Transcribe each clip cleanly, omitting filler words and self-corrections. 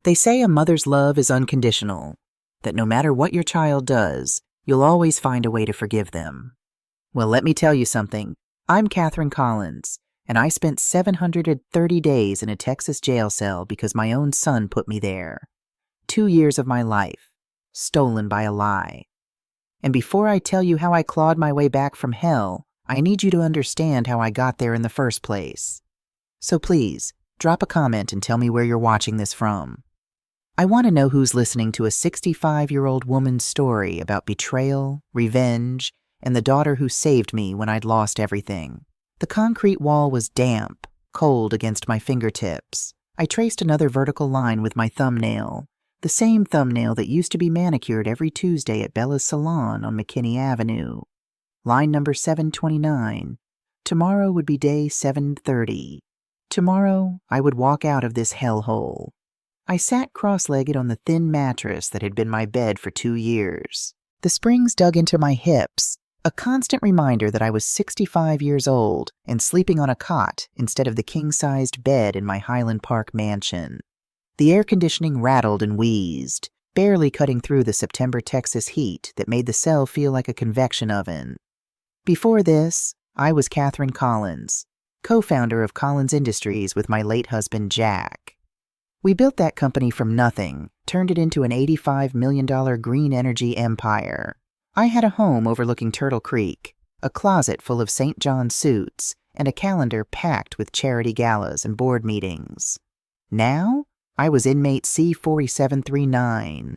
They say a mother's love is unconditional, that no matter what your child does, you'll always find a way to forgive them. Well, let me tell you something. I'm Catherine Collins, and I spent 730 days in a Texas jail cell because my own son put me there. 2 years of my life, stolen by a lie. And before I tell you how I clawed my way back from hell, I need you to understand how I got there in the first place. So please, drop a comment and tell me where you're watching this from. I want to know who's listening to a 65-year-old woman's story about betrayal, revenge, and the daughter who saved me when I'd lost everything. The concrete wall was damp, cold against my fingertips. I traced another vertical line with my thumbnail, the same thumbnail that used to be manicured every Tuesday at Bella's Salon on McKinney Avenue. Line number 729. Tomorrow would be day 730. Tomorrow, I would walk out of this hellhole. I sat cross-legged on the thin mattress that had been my bed for 2 years. The springs dug into my hips, a constant reminder that I was 65 years old and sleeping on a cot instead of the king-sized bed in my Highland Park mansion. The air conditioning rattled and wheezed, barely cutting through the September Texas heat that made the cell feel like a convection oven. Before this, I was Catherine Collins, co-founder of Collins Industries with my late husband Jack. We built that company from nothing, turned it into an $85 million green energy empire. I had a home overlooking Turtle Creek, a closet full of St. John suits, and a calendar packed with charity galas and board meetings. Now, I was inmate C-4739.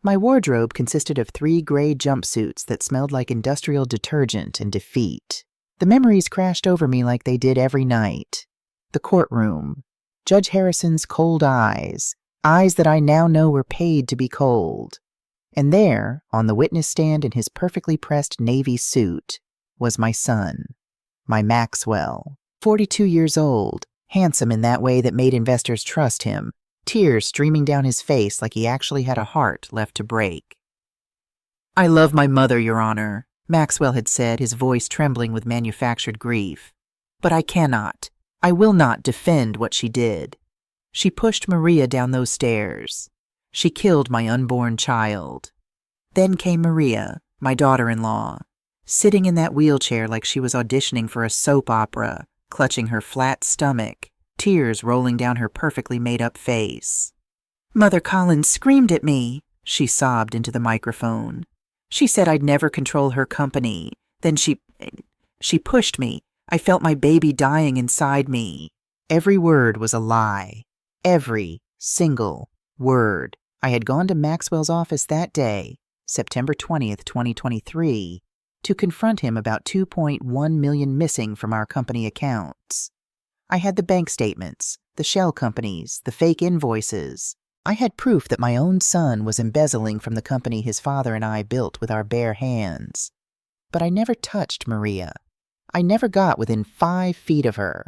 My wardrobe consisted of 3 gray jumpsuits that smelled like industrial detergent and defeat. The memories crashed over me like they did every night. The courtroom. Judge Harrison's cold eyes, eyes that I now know were paid to be cold. And there, on the witness stand in his perfectly pressed navy suit, was my son, my Maxwell, 42 years old, handsome in that way that made investors trust him, tears streaming down his face like he actually had a heart left to break. "I love my mother, Your Honor," Maxwell had said, his voice trembling with manufactured grief. "But I cannot. I will not defend what she did. She pushed Maria down those stairs. She killed my unborn child. Then came Maria, my daughter-in-law, sitting in that wheelchair like she was auditioning for a soap opera, clutching her flat stomach, tears rolling down her perfectly made-up face. Mother Collins screamed at me," she sobbed into the microphone. "She said I'd never control her company. Then she pushed me. I felt my baby dying inside me." Every word was a lie. Every single word. I had gone to Maxwell's office that day, September 20th, 2023, to confront him about $2.1 million missing from our company accounts. I had the bank statements, the shell companies, the fake invoices. I had proof that my own son was embezzling from the company his father and I built with our bare hands. But I never touched Maria. I never got within 5 feet of her.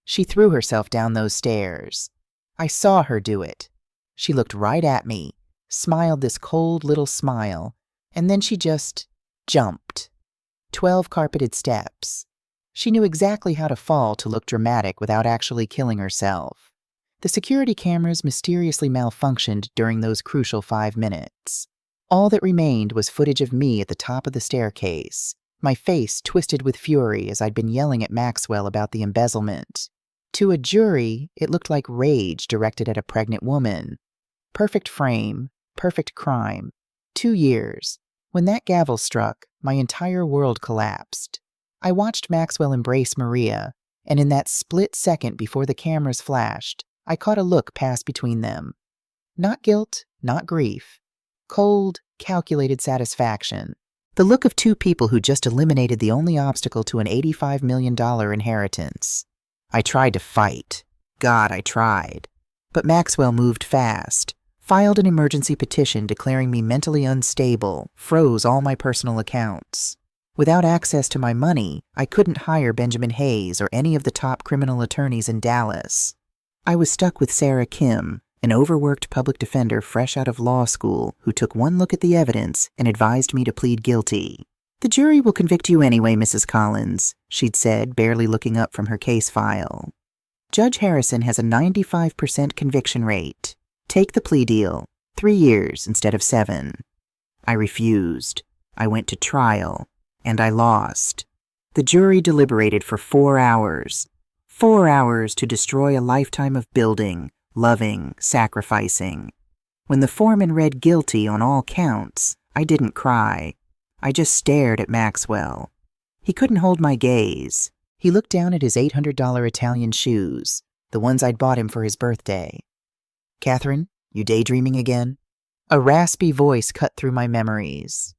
She threw herself down those stairs. I saw her do it. She looked right at me, smiled this cold little smile, and then she just jumped. 12 carpeted steps. She knew exactly how to fall to look dramatic without actually killing herself. The security cameras mysteriously malfunctioned during those crucial 5 minutes. All that remained was footage of me at the top of the staircase, my face twisted with fury as I'd been yelling at Maxwell about the embezzlement. To a jury, it looked like rage directed at a pregnant woman. Perfect frame, perfect crime. 2 years. When that gavel struck, my entire world collapsed. I watched Maxwell embrace Maria, and in that split second before the cameras flashed, I caught a look pass between them. Not guilt, not grief. Cold, calculated satisfaction. The look of 2 people who just eliminated the only obstacle to an $85 million inheritance. I tried to fight. God, I tried. But Maxwell moved fast, filed an emergency petition declaring me mentally unstable, froze all my personal accounts. Without access to my money, I couldn't hire Benjamin Hayes or any of the top criminal attorneys in Dallas. I was stuck with Sarah Kim, an overworked public defender fresh out of law school who took one look at the evidence and advised me to plead guilty. "The jury will convict you anyway, Mrs. Collins," she'd said, barely looking up from her case file. "Judge Harrison has a 95% conviction rate. Take the plea deal, 3 years instead of 7. I refused. I went to trial, and I lost. The jury deliberated for 4 hours. 4 hours to destroy a lifetime of building, loving, sacrificing. When the foreman read guilty on all counts, I didn't cry. I just stared at Maxwell. He couldn't hold my gaze. He looked down at his $800 Italian shoes, the ones I'd bought him for his birthday. "Catherine, you daydreaming again?" A raspy voice cut through my memories.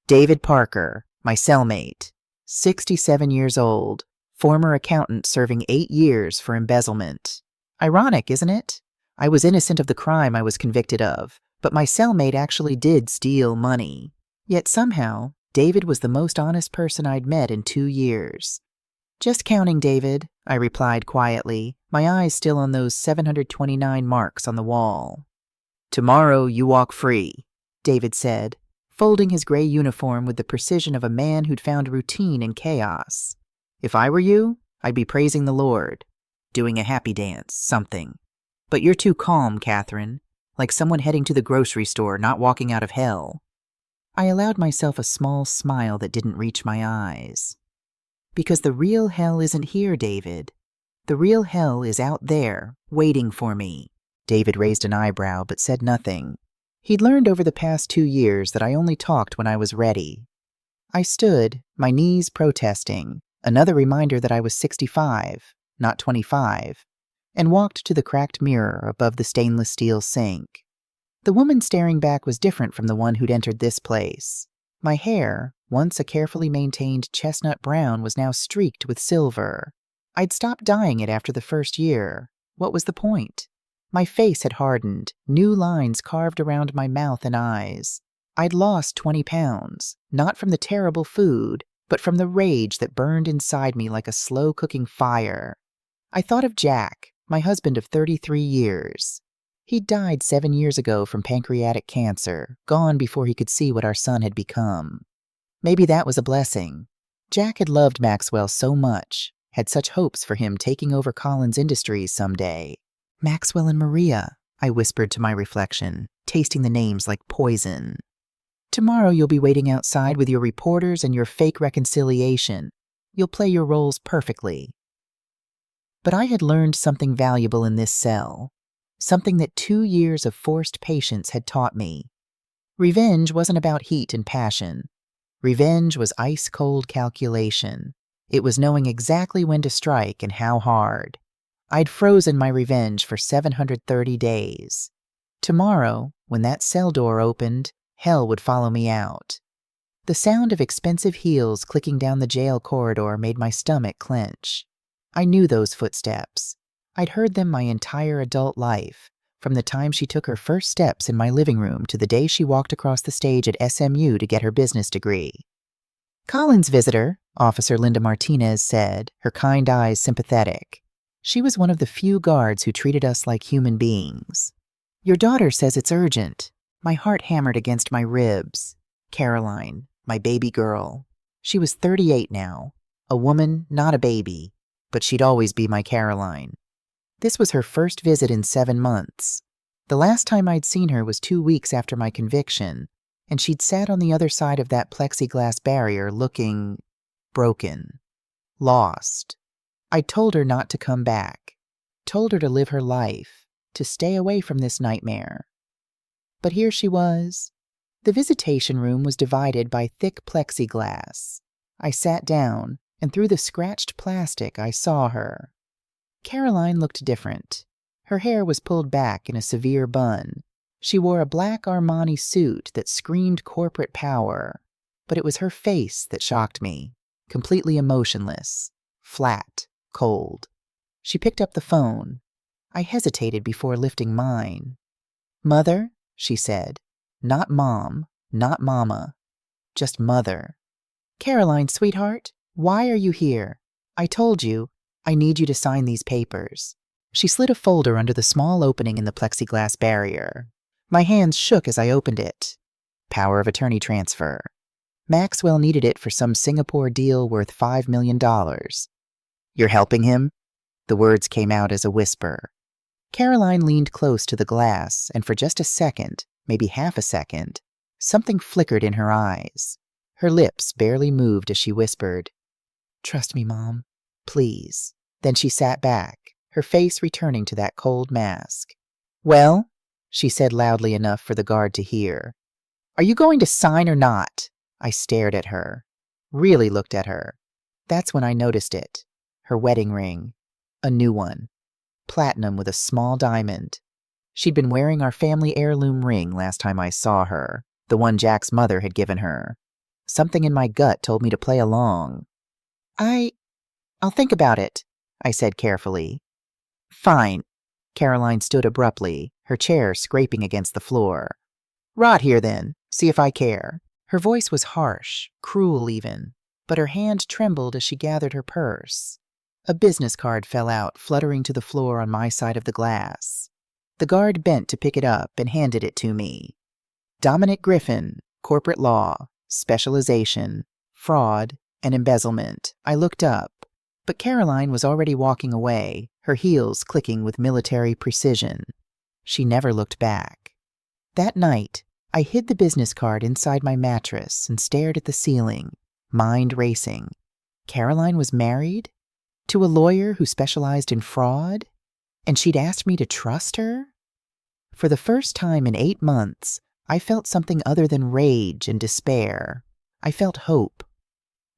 David Parker, my cellmate, 67 years old, former accountant serving 8 years for embezzlement. Ironic, isn't it? I was innocent of the crime I was convicted of, but my cellmate actually did steal money. Yet somehow, David was the most honest person I'd met in 2 years. "Just counting, David," I replied quietly, my eyes still on those 729 marks on the wall. "Tomorrow you walk free," David said, folding his gray uniform with the precision of a man who'd found routine in chaos. "If I were you, I'd be praising the Lord, doing a happy dance, something. But you're too calm, Catherine, like someone heading to the grocery store, not walking out of hell." I allowed myself a small smile that didn't reach my eyes. "Because the real hell isn't here, David. The real hell is out there, waiting for me." David raised an eyebrow but said nothing. He'd learned over the past 2 years that I only talked when I was ready. I stood, my knees protesting, another reminder that I was 65, not 25, and walked to the cracked mirror above the stainless steel sink. The woman staring back was different from the one who'd entered this place. My hair, once a carefully maintained chestnut brown, was now streaked with silver. I'd stopped dyeing it after the first year. What was the point? My face had hardened, new lines carved around my mouth and eyes. I'd lost 20 pounds, not from the terrible food, but from the rage that burned inside me like a slow-cooking fire. I thought of Jack, my husband of 33 years. He'd died 7 years ago from pancreatic cancer, gone before he could see what our son had become. Maybe that was a blessing. Jack had loved Maxwell so much, had such hopes for him taking over Collins Industries someday. "Maxwell and Maria," I whispered to my reflection, tasting the names like poison. "Tomorrow you'll be waiting outside with your reporters and your fake reconciliation. You'll play your roles perfectly." But I had learned something valuable in this cell, something that 2 years of forced patience had taught me. Revenge wasn't about heat and passion. Revenge was ice-cold calculation. It was knowing exactly when to strike and how hard. I'd frozen my revenge for 730 days. Tomorrow, when that cell door opened, hell would follow me out. The sound of expensive heels clicking down the jail corridor made my stomach clench. I knew those footsteps. I'd heard them my entire adult life, from the time she took her first steps in my living room to the day she walked across the stage at SMU to get her business degree. "Collins visitor," Officer Linda Martinez said, her kind eyes sympathetic. She was one of the few guards who treated us like human beings. "Your daughter says it's urgent." My heart hammered against my ribs. Caroline, my baby girl. She was 38 now. A woman, not a baby. But she'd always be my Caroline. This was her first visit in 7 months. The last time I'd seen her was 2 weeks after my conviction, and she'd sat on the other side of that plexiglass barrier looking broken, lost. I told her not to come back, told her to live her life, to stay away from this nightmare. But here she was. The visitation room was divided by thick plexiglass. I sat down, and through the scratched plastic I saw her. Caroline looked different. Her hair was pulled back in a severe bun. She wore a black Armani suit that screamed corporate power. But it was her face that shocked me, completely emotionless, flat, cold. She picked up the phone. I hesitated before lifting mine. "Mother," she said. "Not Mom, not Mama. Just Mother." "Caroline, sweetheart, why are you here? I told you, I need you to sign these papers." She slid a folder under the small opening in the plexiglass barrier. My hands shook as I opened it. Power of attorney transfer. Maxwell needed it for some Singapore deal worth $5 million. "You're helping him?" The words came out as a whisper. Caroline leaned close to the glass, and for just a second, maybe half a second, something flickered in her eyes. Her lips barely moved as she whispered, "Trust me, Mom. Please." Then she sat back, her face returning to that cold mask. "Well," she said loudly enough for the guard to hear. "Are you going to sign or not?" I stared at her, really looked at her. That's when I noticed it. Her wedding ring. A new one. Platinum with a small diamond. She'd been wearing our family heirloom ring last time I saw her, the one Jack's mother had given her. Something in my gut told me to play along. I'll think about it," I said carefully. "Fine." Caroline stood abruptly, her chair scraping against the floor. "Rot here then, see if I care." Her voice was harsh, cruel even, but her hand trembled as she gathered her purse. A business card fell out, fluttering to the floor on my side of the glass. The guard bent to pick it up and handed it to me. Dominic Griffin, corporate law, specialization, fraud, and embezzlement. I looked up, but Caroline was already walking away, her heels clicking with military precision. She never looked back. That night, I hid the business card inside my mattress and stared at the ceiling, mind racing. Caroline was married? To a lawyer who specialized in fraud? And she'd asked me to trust her? For the first time in 8 months, I felt something other than rage and despair. I felt hope.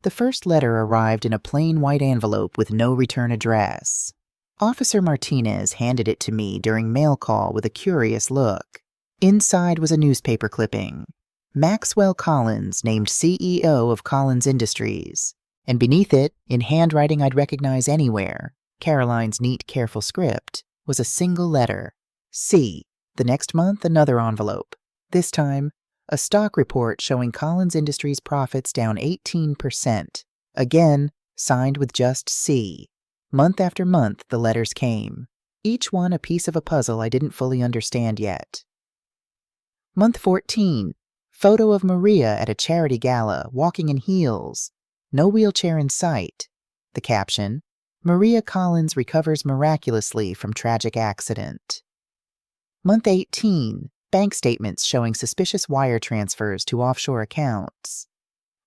The first letter arrived in a plain white envelope with no return address. Officer Martinez handed it to me during mail call with a curious look. Inside was a newspaper clipping. Maxwell Collins named CEO of Collins Industries. And beneath it, in handwriting I'd recognize anywhere, Caroline's neat, careful script, was a single letter. C. The next month, another envelope. This time, a stock report showing Collins Industries' profits down 18%. Again, signed with just C. Month after month, the letters came. Each one a piece of a puzzle I didn't fully understand yet. Month 14. Photo of Maria at a charity gala, walking in heels. No wheelchair in sight. The caption, Maria Collins recovers miraculously from tragic accident. Month 18. Bank statements showing suspicious wire transfers to offshore accounts.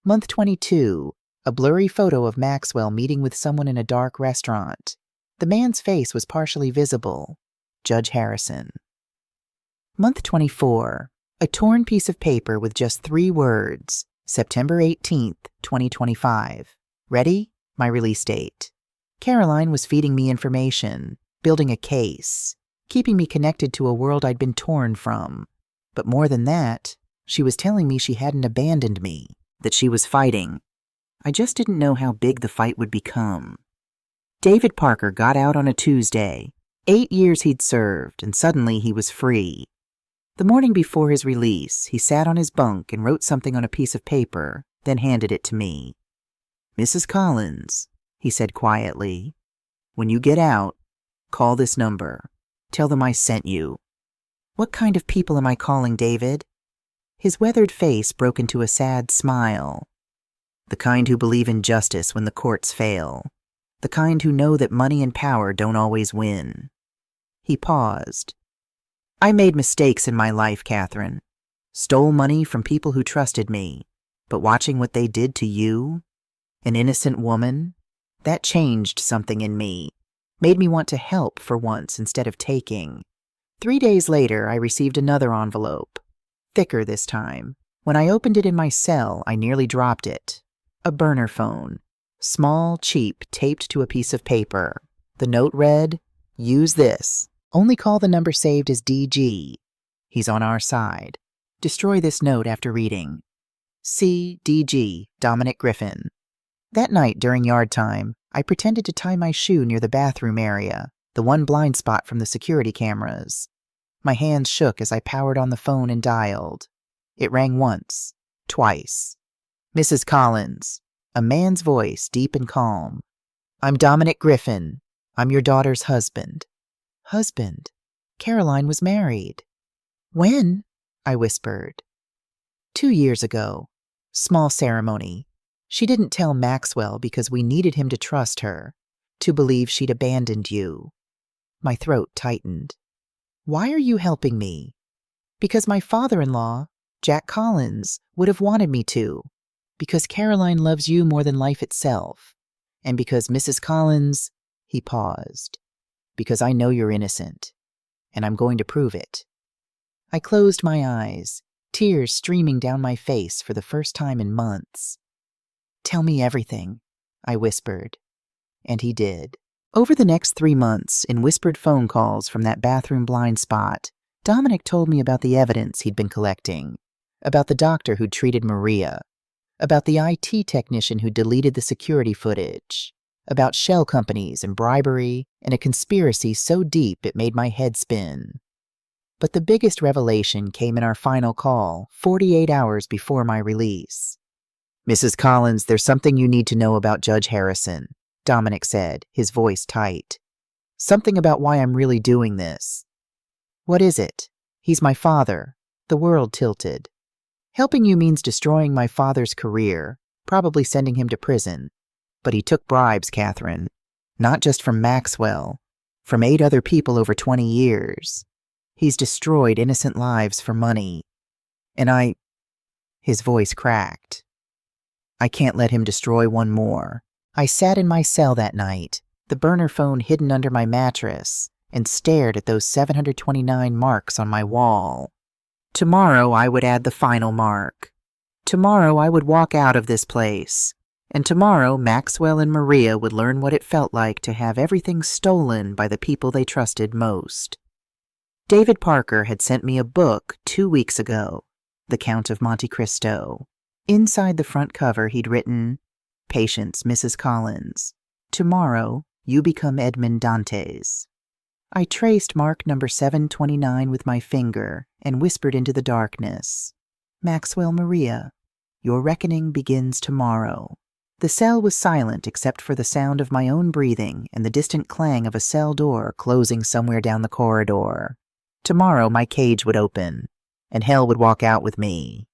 Month 22. A blurry photo of Maxwell meeting with someone in a dark restaurant. The man's face was partially visible. Judge Harrison. Month 24. A torn piece of paper with just 3 words. September 18th, 2025. Ready? My release date. Caroline was feeding me information, building a case, keeping me connected to a world I'd been torn from. But more than that, she was telling me she hadn't abandoned me, that she was fighting. I just didn't know how big the fight would become. David Parker got out on a Tuesday. 8 years he'd served, and suddenly he was free. The morning before his release, he sat on his bunk and wrote something on a piece of paper, then handed it to me. "Mrs. Collins," he said quietly, "when you get out, call this number. Tell them I sent you." What kind of people am I calling, David? His weathered face broke into a sad smile. The kind who believe in justice when the courts fail. The kind who know that money and power don't always win. He paused. I made mistakes in my life, Catherine. Stole money from people who trusted me. But watching what they did to you, an innocent woman, that changed something in me. Made me want to help for once instead of taking. 3 days later, I received another envelope. Thicker this time. When I opened it in my cell, I nearly dropped it. A burner phone. Small, cheap, taped to a piece of paper. The note read, "Use this. Only call the number saved as DG. He's on our side. Destroy this note after reading. C. DG, Dominic Griffin." That night during yard time, I pretended to tie my shoe near the bathroom area, the one blind spot from the security cameras. My hands shook as I powered on the phone and dialed. It rang once, twice. "Mrs. Collins," a man's voice, deep and calm. "I'm Dominic Griffin. I'm your daughter's husband." Husband? Caroline was married. "When?" I whispered. 2 years ago. Small ceremony. She didn't tell Maxwell because we needed him to trust her, to believe she'd abandoned you. My throat tightened. Why are you helping me? Because my father-in-law, Jack Collins, would have wanted me to. Because Caroline loves you more than life itself. And because Mrs. Collins, he paused. Because I know you're innocent. And I'm going to prove it. I closed my eyes, tears streaming down my face for the first time in months. Tell me everything, I whispered. And he did. Over the next 3 months, in whispered phone calls from that bathroom blind spot, Dominic told me about the evidence he'd been collecting, about the doctor who'd treated Maria, about the IT technician who deleted the security footage, about shell companies and bribery and a conspiracy so deep it made my head spin. But the biggest revelation came in our final call, 48 hours before my release. Mrs. Collins, there's something you need to know about Judge Harrison, Dominic said, his voice tight. Something about why I'm really doing this. What is it? He's my father. The world tilted. Helping you means destroying my father's career, probably sending him to prison. But he took bribes, Catherine. Not just from Maxwell, from 8 other people over 20 years. He's destroyed innocent lives for money. And His voice cracked. I can't let him destroy one more. I sat in my cell that night, the burner phone hidden under my mattress, and stared at those 729 marks on my wall. Tomorrow I would add the final mark. Tomorrow I would walk out of this place. And tomorrow Maxwell and Maria would learn what it felt like to have everything stolen by the people they trusted most. David Parker had sent me a book 2 weeks ago, The Count of Monte Cristo. Inside the front cover he'd written, Patience, Mrs. Collins. Tomorrow you become Edmond Dantes. I traced mark number 729 with my finger and whispered into the darkness. Maxwell Maria, your reckoning begins tomorrow. The cell was silent except for the sound of my own breathing and the distant clang of a cell door closing somewhere down the corridor. Tomorrow my cage would open, and hell would walk out with me.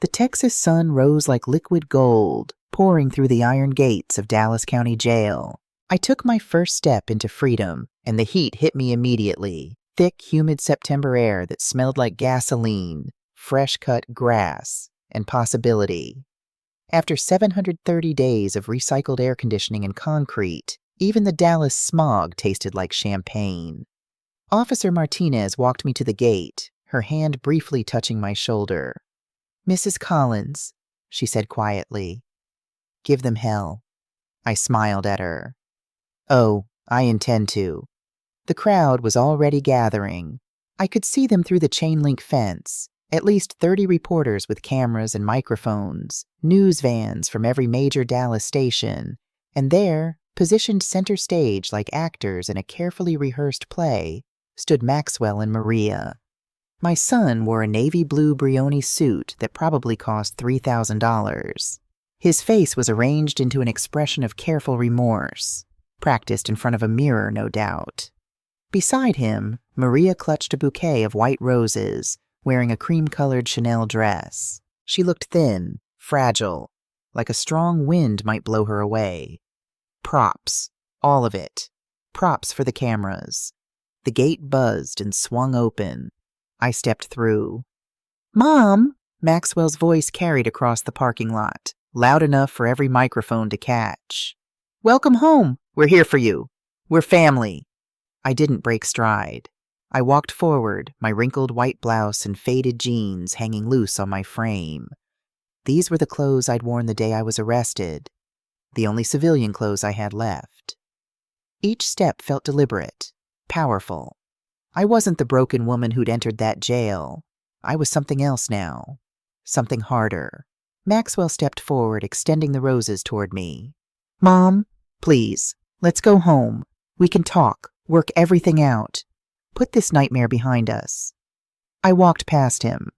The Texas sun rose like liquid gold, pouring through the iron gates of Dallas County Jail. I took my first step into freedom, and the heat hit me immediately. Thick, humid September air that smelled like gasoline, fresh-cut grass, and possibility. After 730 days of recycled air conditioning and concrete, even the Dallas smog tasted like champagne. Officer Martinez walked me to the gate, her hand briefly touching my shoulder. Mrs. Collins, she said quietly. Give them hell. I smiled at her. Oh, I intend to. The crowd was already gathering. I could see them through the chain-link fence, at least 30 reporters with cameras and microphones, news vans from every major Dallas station, and there, positioned center stage like actors in a carefully rehearsed play, stood Maxwell and Maria. My son wore a navy blue Brioni suit that probably cost $3,000. His face was arranged into an expression of careful remorse, practiced in front of a mirror, no doubt. Beside him, Maria clutched a bouquet of white roses, wearing a cream-colored Chanel dress. She looked thin, fragile, like a strong wind might blow her away. Props, all of it. Props for the cameras. The gate buzzed and swung open. I stepped through. Mom! Maxwell's voice carried across the parking lot, loud enough for every microphone to catch. Welcome home. We're here for you. We're family. I didn't break stride. I walked forward, my wrinkled white blouse and faded jeans hanging loose on my frame. These were the clothes I'd worn the day I was arrested, the only civilian clothes I had left. Each step felt deliberate, powerful. I wasn't the broken woman who'd entered that jail. I was something else now, something harder. Maxwell stepped forward, extending the roses toward me. Mom, please, let's go home. We can talk, work everything out. Put this nightmare behind us. I walked past him,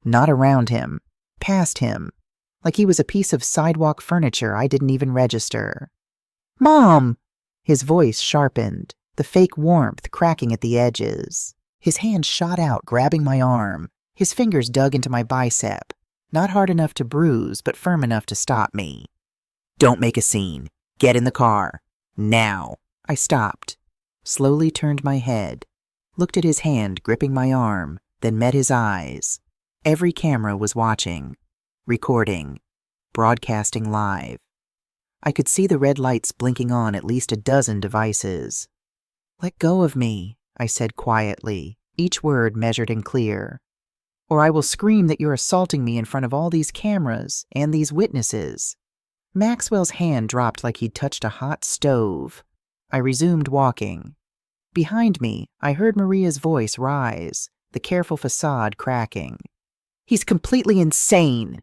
not around him, past him, like he was a piece of sidewalk furniture I didn't even register. Mom! His voice sharpened, the fake warmth cracking at the edges. His hand shot out, grabbing my arm. His fingers dug into my bicep, not hard enough to bruise, but firm enough to stop me. Don't make a scene. Get in the car. Now. I stopped. slowly turned my head, looked at his hand gripping my arm, then met his eyes. Every camera was watching, recording, broadcasting live. I could see the red lights blinking on at least a dozen devices. "Let go of me," I said quietly, each word measured and clear. "Or I will scream that you're assaulting me in front of all these cameras and these witnesses." Maxwell's hand dropped like he'd touched a hot stove. I resumed walking. Behind me, I heard Maria's voice rise, the careful facade cracking. "He's completely insane.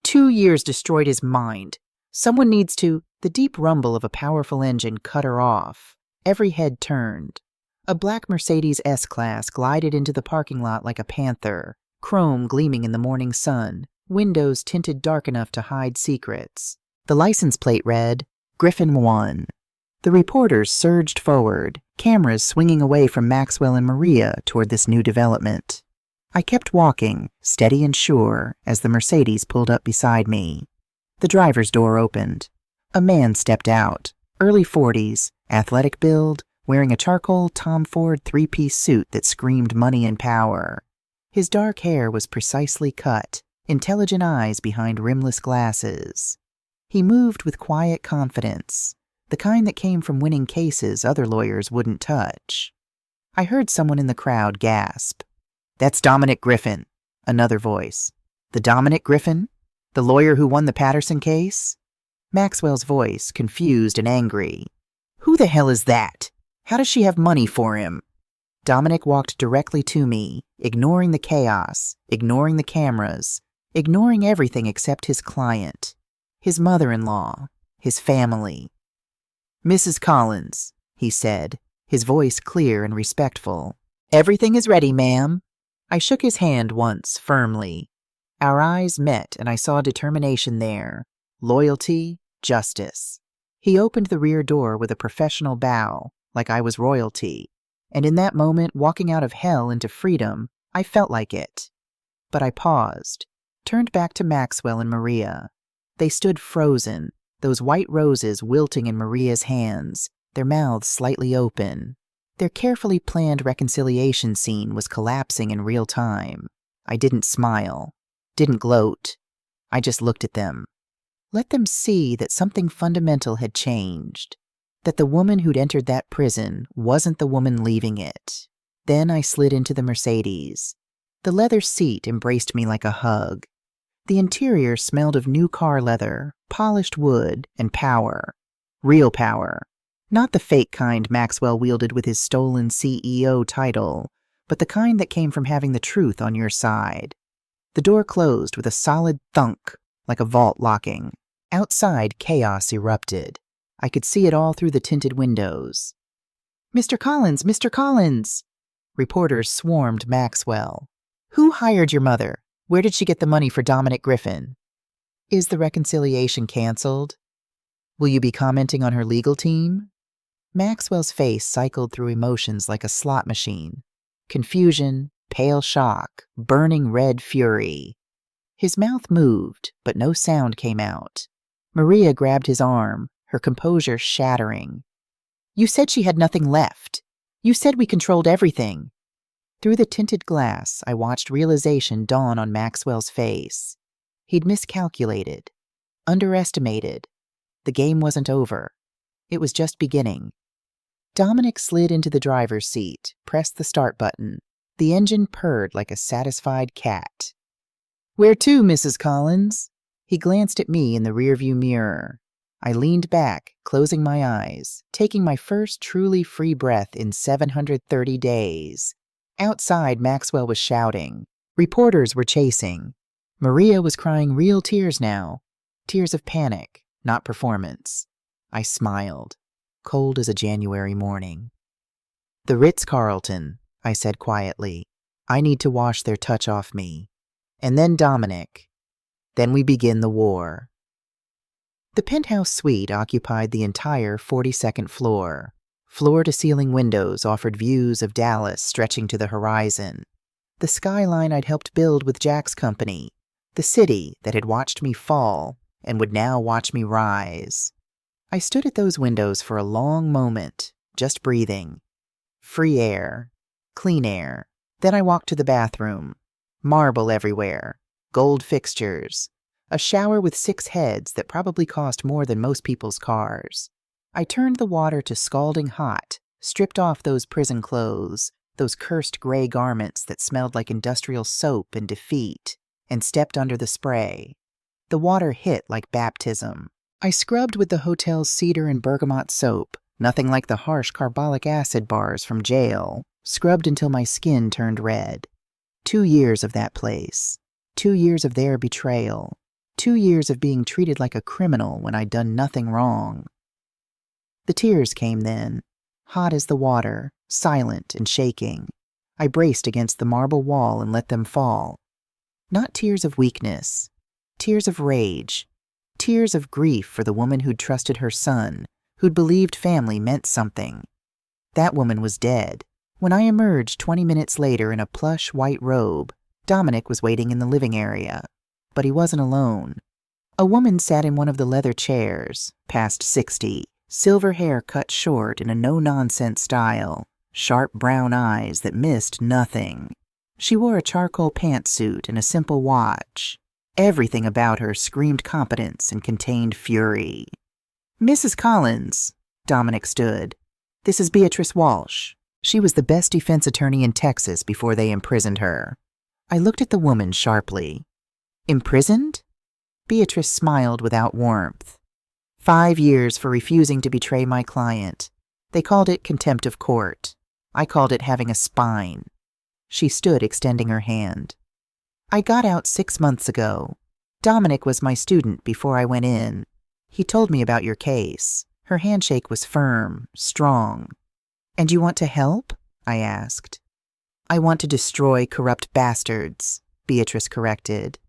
2 years destroyed his mind. Someone needs to—" The deep rumble of a powerful engine cut her off. Every head turned. A black Mercedes S-Class glided into the parking lot like a panther, chrome gleaming in the morning sun, windows tinted dark enough to hide secrets. The license plate read, Griffin 1. The reporters surged forward, cameras swinging away from Maxwell and Maria toward this new development. I kept walking, steady and sure, as the Mercedes pulled up beside me. The driver's door opened. A man stepped out, early 40s, athletic build, wearing a charcoal Tom Ford 3-piece suit that screamed money and power. His dark hair was precisely cut, intelligent eyes behind rimless glasses. He moved with quiet confidence, the kind that came from winning cases other lawyers wouldn't touch. I heard someone in the crowd gasp. "That's Dominic Griffin," another voice. "The Dominic Griffin? The lawyer who won the Patterson case?" Maxwell's voice, confused and angry. "Who the hell is that? How does she have money for him?" Dominic walked directly to me, ignoring the chaos, ignoring the cameras, ignoring everything except his client, his mother-in-law, his family. "Mrs. Collins," he said, his voice clear and respectful. "Everything is ready, ma'am." I shook his hand once, firmly. Our eyes met, and I saw determination there. Loyalty, justice. He opened the rear door with a professional bow, like I was royalty. And in that moment, walking out of hell into freedom, I felt like it. But I paused, turned back to Maxwell and Maria. They stood frozen, those white roses wilting in Maria's hands, their mouths slightly open. Their carefully planned reconciliation scene was collapsing in real time. I didn't smile, didn't gloat. I just looked at them. Let them see that something fundamental had changed, that the woman who'd entered that prison wasn't the woman leaving it. Then I slid into the Mercedes. The leather seat embraced me like a hug. The interior smelled of new car leather, polished wood, and power. Real power. Not the fake kind Maxwell wielded with his stolen CEO title, but the kind that came from having the truth on your side. The door closed with a solid thunk, like a vault locking. Outside, chaos erupted. I could see it all through the tinted windows. "Mr. Collins! Mr. Collins!" Reporters swarmed Maxwell. "Who hired your mother? Where did she get the money for Dominic Griffin? Is the reconciliation canceled? Will you be commenting on her legal team?" Maxwell's face cycled through emotions like a slot machine. Confusion, pale shock, burning red fury. His mouth moved, but no sound came out. Maria grabbed his arm, her composure shattering. "You said she had nothing left. You said we controlled everything." Through the tinted glass, I watched realization dawn on Maxwell's face. He'd miscalculated, underestimated. The game wasn't over. It was just beginning. Dominic slid into the driver's seat, pressed the start button. The engine purred like a satisfied cat. "Where to, Mrs. Collins?" He glanced at me in the rearview mirror. I leaned back, closing my eyes, taking my first truly free breath in 730 days. Outside, Maxwell was shouting. Reporters were chasing. Maria was crying real tears now. Tears of panic, not performance. I smiled, cold as a January morning. "The Ritz-Carlton," I said quietly. "I need to wash their touch off me. And then Dominic. Then we begin the war." The penthouse suite occupied the entire 42nd floor. Floor-to-ceiling windows offered views of Dallas stretching to the horizon. The skyline I'd helped build with Jack's company. The city that had watched me fall and would now watch me rise. I stood at those windows for a long moment, just breathing. free air, clean air. Then I walked to the bathroom. Marble everywhere, gold fixtures, a shower with 6 heads that probably cost more than most people's cars. I turned the water to scalding hot, stripped off those prison clothes, those cursed gray garments that smelled like industrial soap and defeat, and stepped under the spray. The water hit like baptism. I scrubbed with the hotel's cedar and bergamot soap, nothing like the harsh carbolic acid bars from jail, scrubbed until my skin turned red. 2 years of that place. 2 years of their betrayal. 2 years of being treated like a criminal when I'd done nothing wrong. The tears came then, hot as the water, silent and shaking. I braced against the marble wall and let them fall. Not tears of weakness, tears of rage, tears of grief for the woman who'd trusted her son, who'd believed family meant something. That woman was dead. When I emerged 20 minutes later in a plush white robe, Dominic was waiting in the living area. But he wasn't alone. A woman sat in one of the leather chairs, past 60, silver hair cut short in a no-nonsense style, sharp brown eyes that missed nothing. She wore a charcoal pantsuit and a simple watch. Everything about her screamed competence and contained fury. "Mrs. Collins," Dominic stood. "This is Beatrice Walsh. She was the best defense attorney in Texas before they imprisoned her." I looked at the woman sharply. "Imprisoned?" Beatrice smiled without warmth. 5 years for refusing to betray my client. They called it contempt of court. I called it having a spine. She stood extending her hand. "I got out 6 months ago. Dominic was my student before I went in. He told me about your case." Her handshake was firm, strong. "And you want to help?" I asked. "I want to destroy corrupt bastards," Beatrice corrected.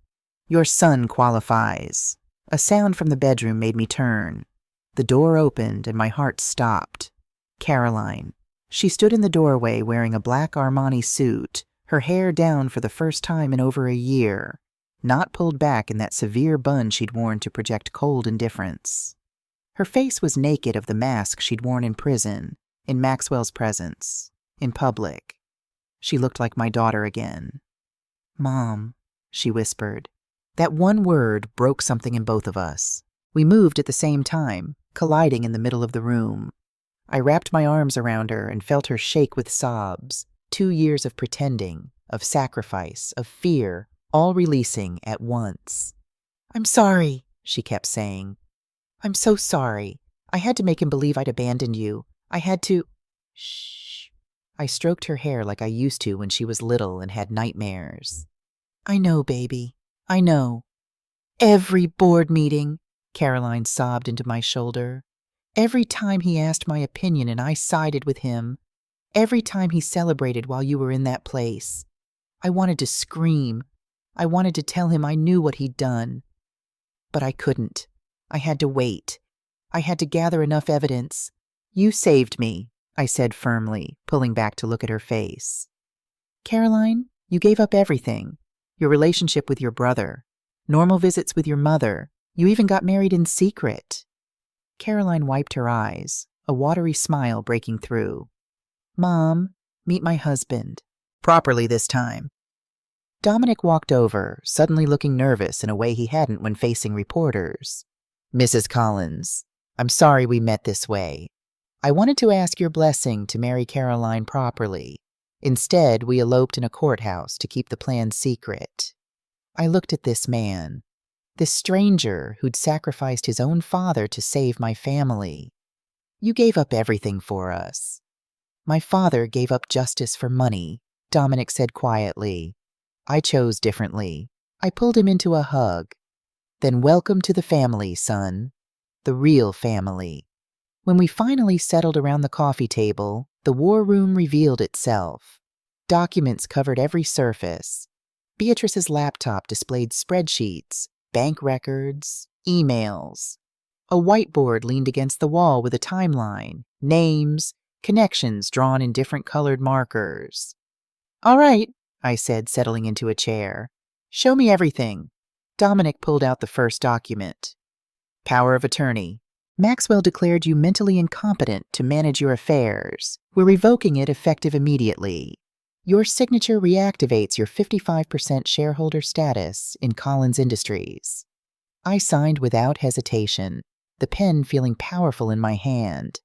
"Your son qualifies." A sound from the bedroom made me turn. The door opened and my heart stopped. Caroline. She stood in the doorway wearing a black Armani suit, her hair down for the first time in over a year, not pulled back in that severe bun she'd worn to project cold indifference. Her face was naked of the mask she'd worn in prison, in Maxwell's presence, in public. She looked like my daughter again. "Mom," she whispered. That one word broke something in both of us. We moved at the same time, colliding in the middle of the room. I wrapped my arms around her and felt her shake with sobs. 2 years of pretending, of sacrifice, of fear, all releasing at once. "I'm sorry," she kept saying. "I'm so sorry. I had to make him believe I'd abandoned you. I had to—" "Shh." I stroked her hair like I used to when she was little and had nightmares. "I know, baby. I know." "Every board meeting," Caroline sobbed into my shoulder. "Every time he asked my opinion and I sided with him. Every time he celebrated while you were in that place. I wanted to scream. I wanted to tell him I knew what he'd done. But I couldn't. I had to wait. I had to gather enough evidence. You saved me," I said firmly, pulling back to look at her face. "Caroline, you gave up everything. Your relationship with your brother, normal visits with your mother. You even got married in secret." Caroline wiped her eyes, a watery smile breaking through. "Mom, meet my husband. Properly this time." Dominic walked over, suddenly looking nervous in a way he hadn't when facing reporters. "Mrs. Collins, I'm sorry we met this way. I wanted to ask your blessing to marry Caroline properly. Instead, we eloped in a courthouse to keep the plan secret." I looked at this man, this stranger who'd sacrificed his own father to save my family. "You gave up everything for us." "My father gave up justice for money," Dominic said quietly. "I chose differently." I pulled him into a hug. "Then welcome to the family, son. The real family." When we finally settled around the coffee table, the war room revealed itself. Documents covered every surface. Beatrice's laptop displayed spreadsheets, bank records, emails. A whiteboard leaned against the wall with a timeline, names, connections drawn in different colored markers. "All right," I said, settling into a chair. "Show me everything." Dominic pulled out the first document. "Power of attorney. Maxwell declared you mentally incompetent to manage your affairs. We're revoking it effective immediately. Your signature reactivates your 55% shareholder status in Collins Industries. I signed without hesitation, the pen feeling powerful in my hand.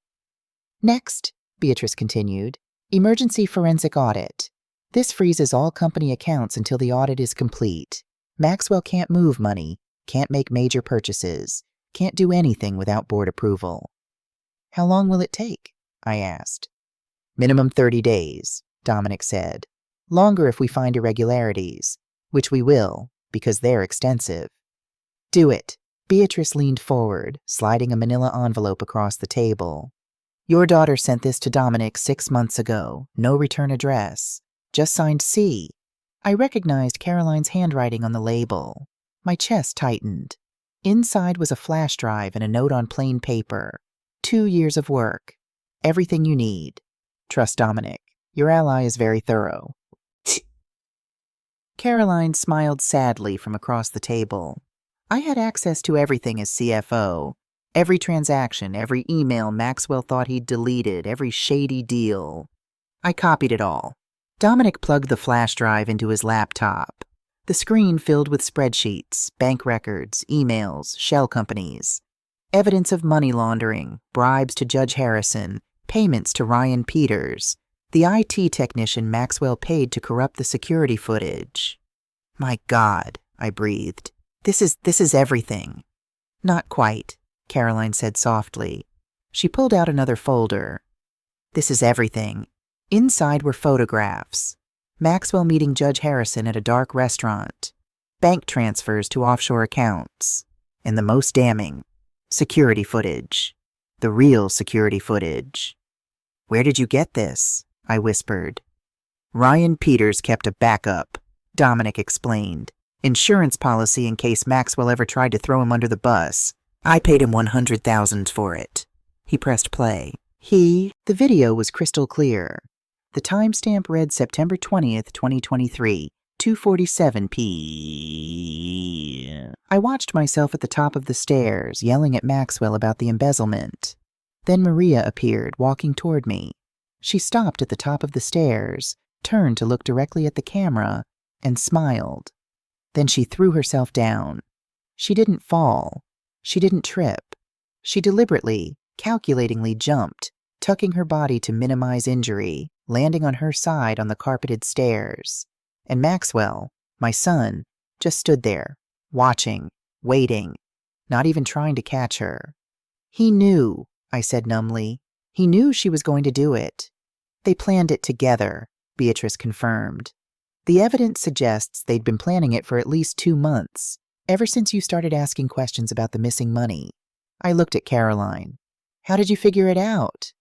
Next, Beatrice continued, emergency forensic audit. This freezes all company accounts until the audit is complete. Maxwell can't move money, can't make major purchases, can't do anything without board approval. How long will it take? I asked. Minimum 30 days, Dominic said. Longer if we find irregularities, which we will, because they're extensive. Do it. Beatrice leaned forward, sliding a manila envelope across the table. Your daughter sent this to Dominic 6 months ago. No return address. Just signed C. I recognized Caroline's handwriting on the label. My chest tightened. Inside was a flash drive and a note on plain paper. 2 years of work. Everything you need. Trust Dominic. Your ally is very thorough. Caroline smiled sadly from across the table. I had access to everything as CFO. Every transaction, every email Maxwell thought he'd deleted, every shady deal. I copied it all. Dominic plugged the flash drive into his laptop. The screen filled with spreadsheets, bank records, emails, shell companies. Evidence of money laundering, bribes to Judge Harrison, payments to Ryan Peters, the IT technician Maxwell paid to corrupt the security footage. My God, I breathed. This is everything. Not quite, Caroline said softly. She pulled out another folder. This is everything. Inside were photographs. Maxwell meeting Judge Harrison at a dark restaurant. Bank transfers to offshore accounts. And the most damning, security footage. The real security footage. Where did you get this? I whispered. Ryan Peters kept a backup, Dominic explained. Insurance policy in case Maxwell ever tried to throw him under the bus. I paid him $100,000 for it. He pressed play. The video was crystal clear. The timestamp read September 20th, 2023, 2:47 p. I watched myself at the top of the stairs, yelling at Maxwell about the embezzlement. Then Maria appeared, walking toward me. She stopped at the top of the stairs, turned to look directly at the camera, and smiled. Then she threw herself down. She didn't fall. She didn't trip. She deliberately, calculatingly jumped, tucking her body to minimize injury, landing on her side on the carpeted stairs. And Maxwell, my son, just stood there, watching, waiting, not even trying to catch her. He knew, I said numbly. He knew she was going to do it. They planned it together, Beatrice confirmed. The evidence suggests they'd been planning it for at least 2 months, ever since you started asking questions about the missing money. I looked at Caroline. How did you figure it out?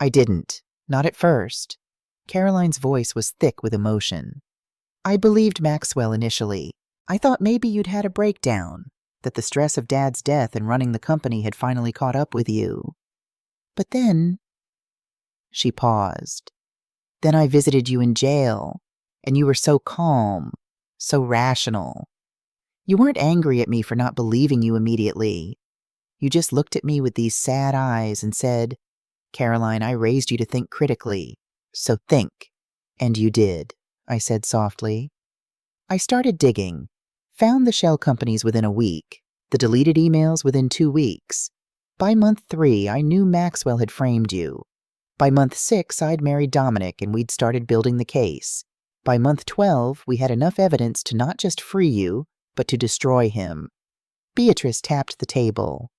I didn't. Not at first. Caroline's voice was thick with emotion. I believed Maxwell initially. I thought maybe you'd had a breakdown, that the stress of Dad's death and running the company had finally caught up with you. But then... She paused. Then I visited you in jail, and you were so calm, so rational. You weren't angry at me for not believing you immediately. You just looked at me with these sad eyes and said, Caroline, I raised you to think critically, so think. And you did, I said softly. I started digging, found the shell companies within a week, the deleted emails within 2 weeks. By month 3, I knew Maxwell had framed you. By month 6, I'd married Dominic and we'd started building the case. By month 12, we had enough evidence to not just free you, but to destroy him. Beatrice tapped the table.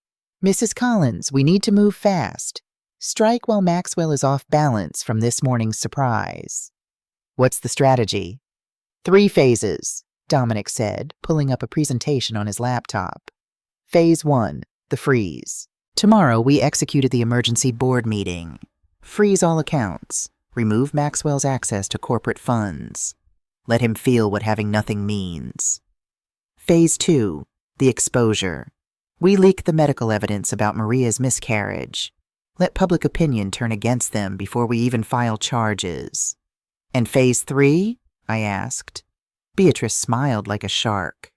Mrs. Collins, we need to move fast. Strike while Maxwell is off balance from this morning's surprise. What's the strategy? 3 phases, Dominic said, pulling up a presentation on his laptop. Phase 1, the freeze. Tomorrow we executed the emergency board meeting. Freeze all accounts. Remove Maxwell's access to corporate funds. Let him feel what having nothing means. Phase 2, the exposure. We leak the medical evidence about Maria's miscarriage. Let public opinion turn against them before we even file charges. And Phase 3? I asked. Beatrice smiled like a shark.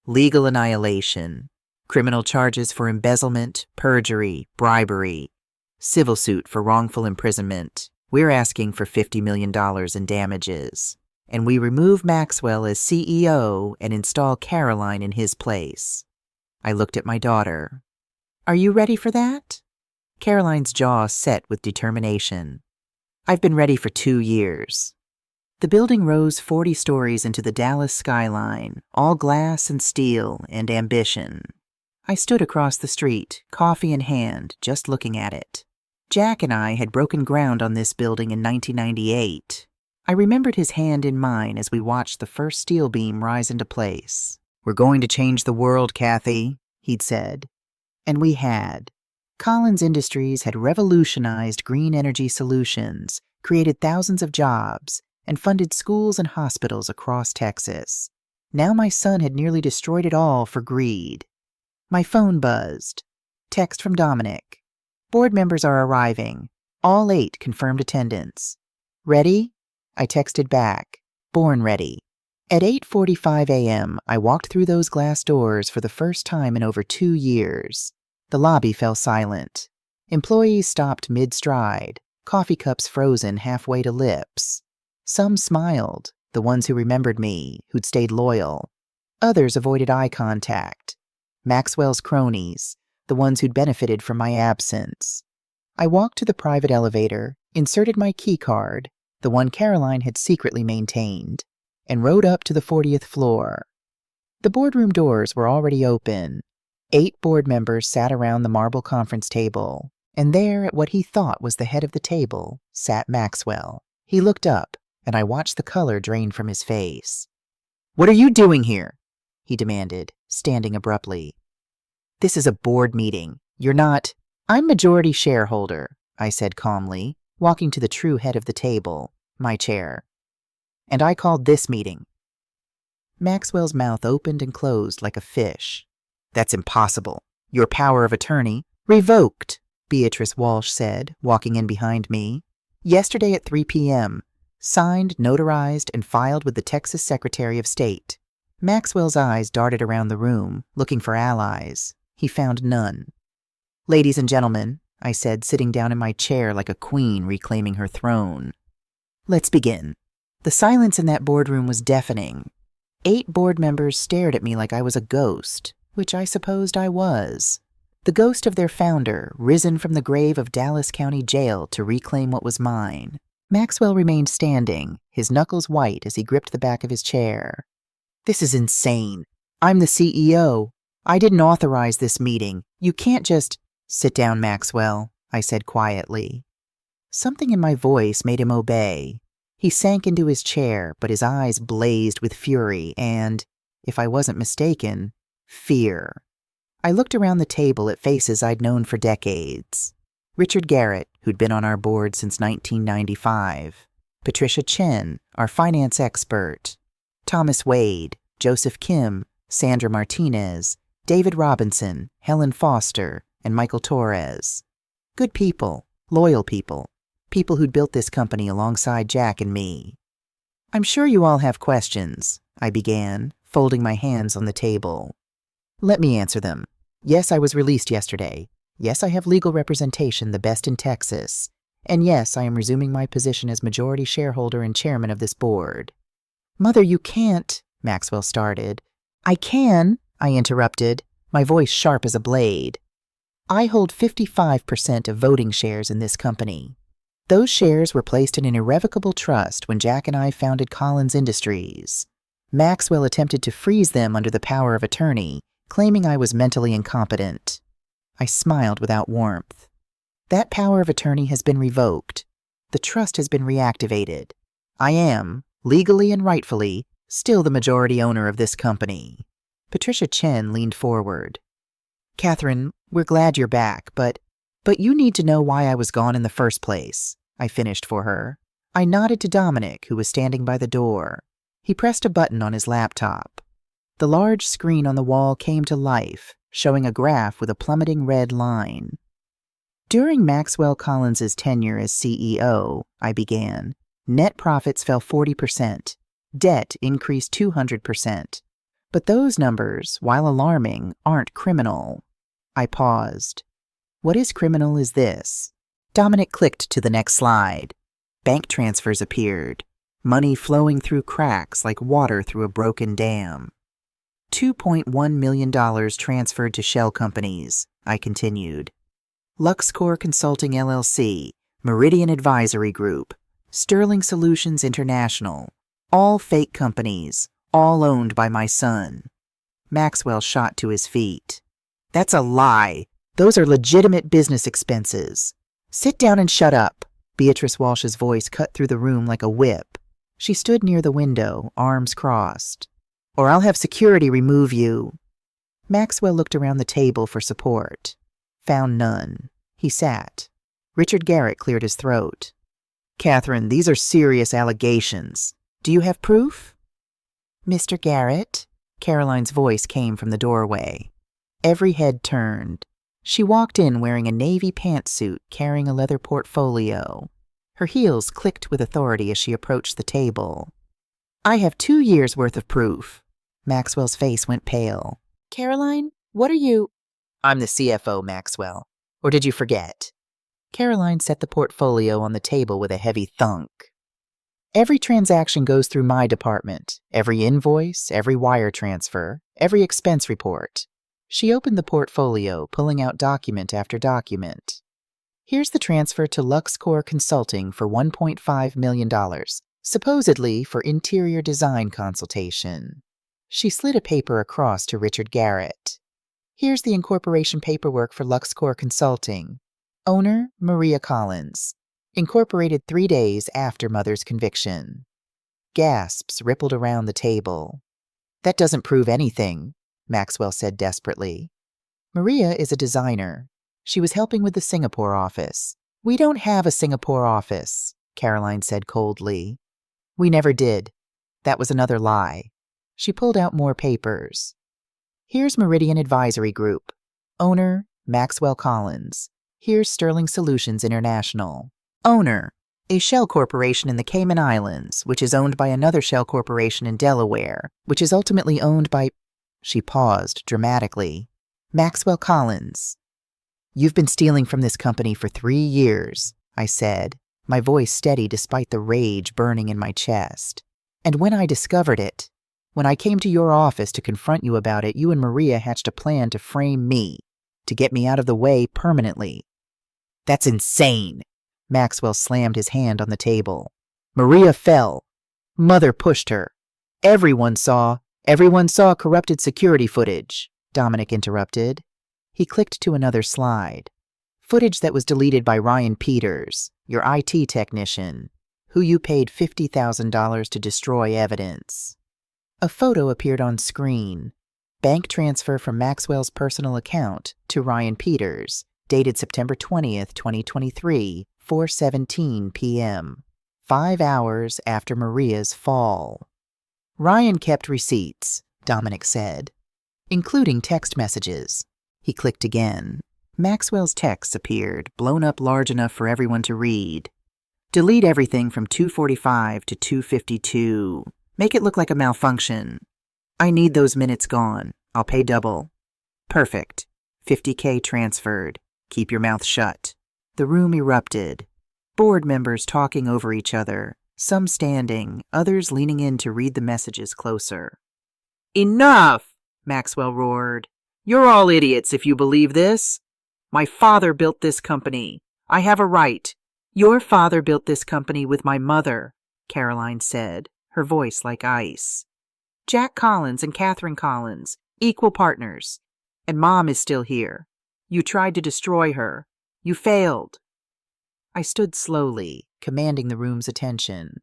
Legal annihilation. Criminal charges for embezzlement, perjury, bribery. Civil suit for wrongful imprisonment. We're asking for $50 million in damages. And we remove Maxwell as CEO and install Caroline in his place. I looked at my daughter. Are you ready for that? Caroline's jaw set with determination. I've been ready for 2 years. The building rose 40 stories into the Dallas skyline, all glass and steel and ambition. I stood across the street, coffee in hand, just looking at it. Jack and I had broken ground on this building in 1998. I remembered his hand in mine as we watched the first steel beam rise into place. We're going to change the world, Kathy, he'd said. And we had. Collins Industries had revolutionized green energy solutions, created thousands of jobs, and funded schools and hospitals across Texas. Now my son had nearly destroyed it all for greed. My phone buzzed. Text from Dominic. Board members are arriving. All 8 confirmed attendance. Ready? I texted back. Born ready. At 8:45 a.m., I walked through those glass doors for the first time in over 2 years. The lobby fell silent. Employees stopped mid-stride, coffee cups frozen halfway to lips. Some smiled, the ones who remembered me, who'd stayed loyal. Others avoided eye contact. Maxwell's cronies, the ones who'd benefited from my absence. I walked to the private elevator, inserted my key card, the one Caroline had secretly maintained, and rode up to the 40th floor. The boardroom doors were already open. 8 board members sat around the marble conference table, and there, at what he thought was the head of the table, sat Maxwell. He looked up, and I watched the color drain from his face. "What are you doing here?" he demanded, standing abruptly. "This is a board meeting. You're not—" "I'm majority shareholder," I said calmly, walking to the true head of the table, my chair. "And I called this meeting." Maxwell's mouth opened and closed like a fish. "That's impossible. Your power of attorney—" "Revoked," Beatrice Walsh said, walking in behind me. "Yesterday at 3 p.m. Signed, notarized, and filed with the Texas Secretary of State." Maxwell's eyes darted around the room, looking for allies. He found none. "Ladies and gentlemen," I said, sitting down in my chair like a queen reclaiming her throne. "Let's begin." The silence in that boardroom was deafening. 8 board members stared at me like I was a ghost, which I supposed I was. The ghost of their founder, risen from the grave of Dallas County Jail to reclaim what was mine. Maxwell remained standing, his knuckles white as he gripped the back of his chair. "This is insane. I'm the CEO. I didn't authorize this meeting. You can't just—" "Sit down, Maxwell," I said quietly. Something in my voice made him obey. He sank into his chair, but his eyes blazed with fury and, if I wasn't mistaken, fear. I looked around the table at faces I'd known for decades. Richard Garrett, who'd been on our board since 1995. Patricia Chen, our finance expert. Thomas Wade, Joseph Kim, Sandra Martinez, David Robinson, Helen Foster, and Michael Torres. Good people, loyal people, people who'd built this company alongside Jack and me. "I'm sure you all have questions," I began, folding my hands on the table. "Let me answer them. Yes, I was released yesterday. Yes, I have legal representation, the best in Texas. And yes, I am resuming my position as majority shareholder and chairman of this board." "Mother, you can't," Maxwell started. "I can," I interrupted, my voice sharp as a blade. "I hold 55% of voting shares in this company. Those shares were placed in an irrevocable trust when Jack and I founded Collins Industries. Maxwell attempted to freeze them under the power of attorney, claiming I was mentally incompetent." I smiled without warmth. "That power of attorney has been revoked. The trust has been reactivated. I am, legally and rightfully, still the majority owner of this company." Patricia Chen leaned forward. "Catherine, we're glad you're back, but you need to know why I was gone in the first place," I finished for her. I nodded to Dominic, who was standing by the door. He pressed a button on his laptop. The large screen on the wall came to life, showing a graph with a plummeting red line. "During Maxwell Collins's tenure as CEO," I began, "net profits fell 40%. Debt increased 200%. But those numbers, while alarming, aren't criminal. I paused. What is criminal is this. Dominic clicked to the next slide. Bank transfers appeared, money flowing through cracks like water through a broken dam. $2.1 million transferred to shell companies, I continued. LuxCore Consulting LLC, Meridian Advisory Group, Sterling Solutions International, all fake companies, all owned by my son. Maxwell shot to his feet. That's a lie. Those are legitimate business expenses. Sit down and shut up. Beatrice Walsh's voice cut through the room like a whip. She stood near the window, arms crossed. Or I'll have security remove you. Maxwell looked around the table for support. Found none. He sat. Richard Garrett cleared his throat. Catherine, these are serious allegations. Do you have proof? Mr. Garrett? Caroline's voice came from the doorway. Every head turned. She walked in wearing a navy pantsuit, carrying a leather portfolio. Her heels clicked with authority as she approached the table. I have 2 years' worth of proof. Maxwell's face went pale. Caroline, what are you? I'm the CFO, Maxwell. Or did you forget? Caroline set the portfolio on the table with a heavy thunk. Every transaction goes through my department. Every invoice, every wire transfer, every expense report. She opened the portfolio, pulling out document after document. Here's the transfer to LuxCore Consulting for $1.5 million, supposedly for interior design consultation. She slid a paper across to Richard Garrett. Here's the incorporation paperwork for LuxCore Consulting. Owner, Maria Collins. Incorporated 3 days after Mother's conviction. Gasps rippled around the table. That doesn't prove anything, Maxwell said desperately. Maria is a designer. She was helping with the Singapore office. We don't have a Singapore office, Caroline said coldly. We never did. That was another lie. She pulled out more papers. Here's Meridian Advisory Group. Owner, Maxwell Collins. Here's Sterling Solutions International. Owner, a shell corporation in the Cayman Islands, which is owned by another shell corporation in Delaware, which is ultimately owned by... She paused dramatically. Maxwell Collins. You've been stealing from this company for 3 years, I said, my voice steady despite the rage burning in my chest. And when I discovered it, when I came to your office to confront you about it, you and Maria hatched a plan to frame me, to get me out of the way permanently. That's insane. Maxwell slammed his hand on the table. Maria fell. Mother pushed her. Everyone saw corrupted security footage, Dominic interrupted. He clicked to another slide. Footage that was deleted by Ryan Peters, your IT technician, who you paid $50,000 to destroy evidence. A photo appeared on screen. Bank transfer from Maxwell's personal account to Ryan Peters, dated September 20th, 2023, 4:17 p.m., 5 hours after Maria's fall. Ryan kept receipts, Dominic said, including text messages. He clicked again. Maxwell's texts appeared, blown up large enough for everyone to read. Delete everything from 2:45 to 2:52. Make it look like a malfunction. I need those minutes gone. I'll pay double. Perfect. $50K transferred. Keep your mouth shut. The room erupted. Board members talking over each other, some standing, others leaning in to read the messages closer. Enough! Maxwell roared. You're all idiots if you believe this. My father built this company. I have a right. Your father built this company with my mother, Caroline said, her voice like ice. Jack Collins and Catherine Collins, equal partners. And Mom is still here. You tried to destroy her. You failed. I stood slowly, commanding the room's attention.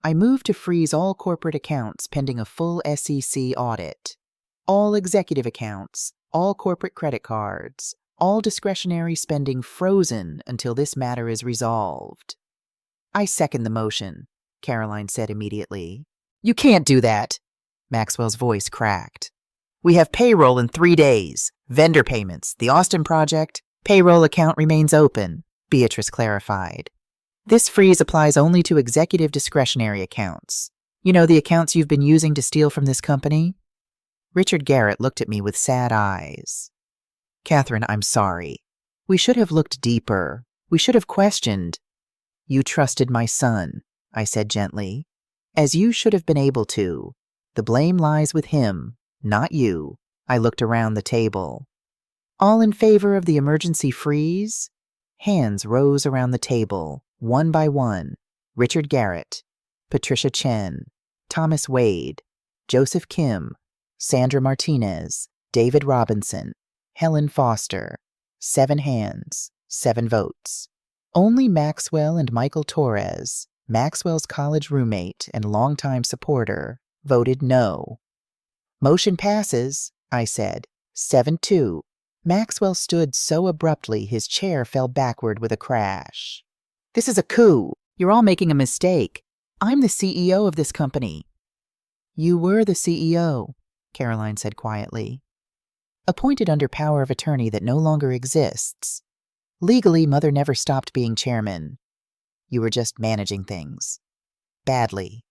I moved to freeze all corporate accounts pending a full SEC audit. All executive accounts, all corporate credit cards, all discretionary spending frozen until this matter is resolved. I second the motion, Caroline said immediately. You can't do that. Maxwell's voice cracked. We have payroll in 3 days, vendor payments, the Austin project, payroll account remains open, Beatrice clarified. This freeze applies only to executive discretionary accounts. You know, the accounts you've been using to steal from this company? Richard Garrett looked at me with sad eyes. Catherine, I'm sorry. We should have looked deeper. We should have questioned. You trusted my son, I said gently, as you should have been able to. The blame lies with him, not you. I looked around the table. All in favor of the emergency freeze? Hands rose around the table, one by one. Richard Garrett, Patricia Chen, Thomas Wade, Joseph Kim, Sandra Martinez, David Robinson, Helen Foster. 7 hands, 7 votes. Only Maxwell and Michael Torres, Maxwell's college roommate and longtime supporter, voted no. Motion passes, I said, 7-2. Maxwell stood so abruptly his chair fell backward with a crash. This is a coup. You're all making a mistake. I'm the CEO of this company. You were the CEO, Caroline said quietly. Appointed under power of attorney that no longer exists. Legally, Mother never stopped being chairman. You were just managing things. Badly.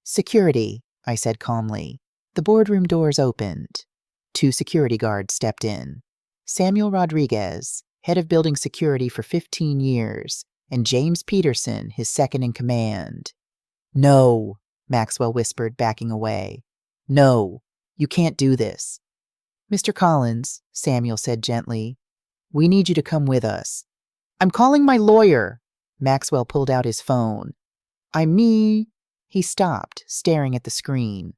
Security, I said calmly. The boardroom doors opened. 2 security guards stepped in. Samuel Rodriguez, head of building security for 15 years, and James Peterson, his second in command. No, Maxwell whispered, backing away. No, you can't do this. Mr. Collins, Samuel said gently, we need you to come with us. I'm calling my lawyer. Maxwell pulled out his phone. He stopped, staring at the screen.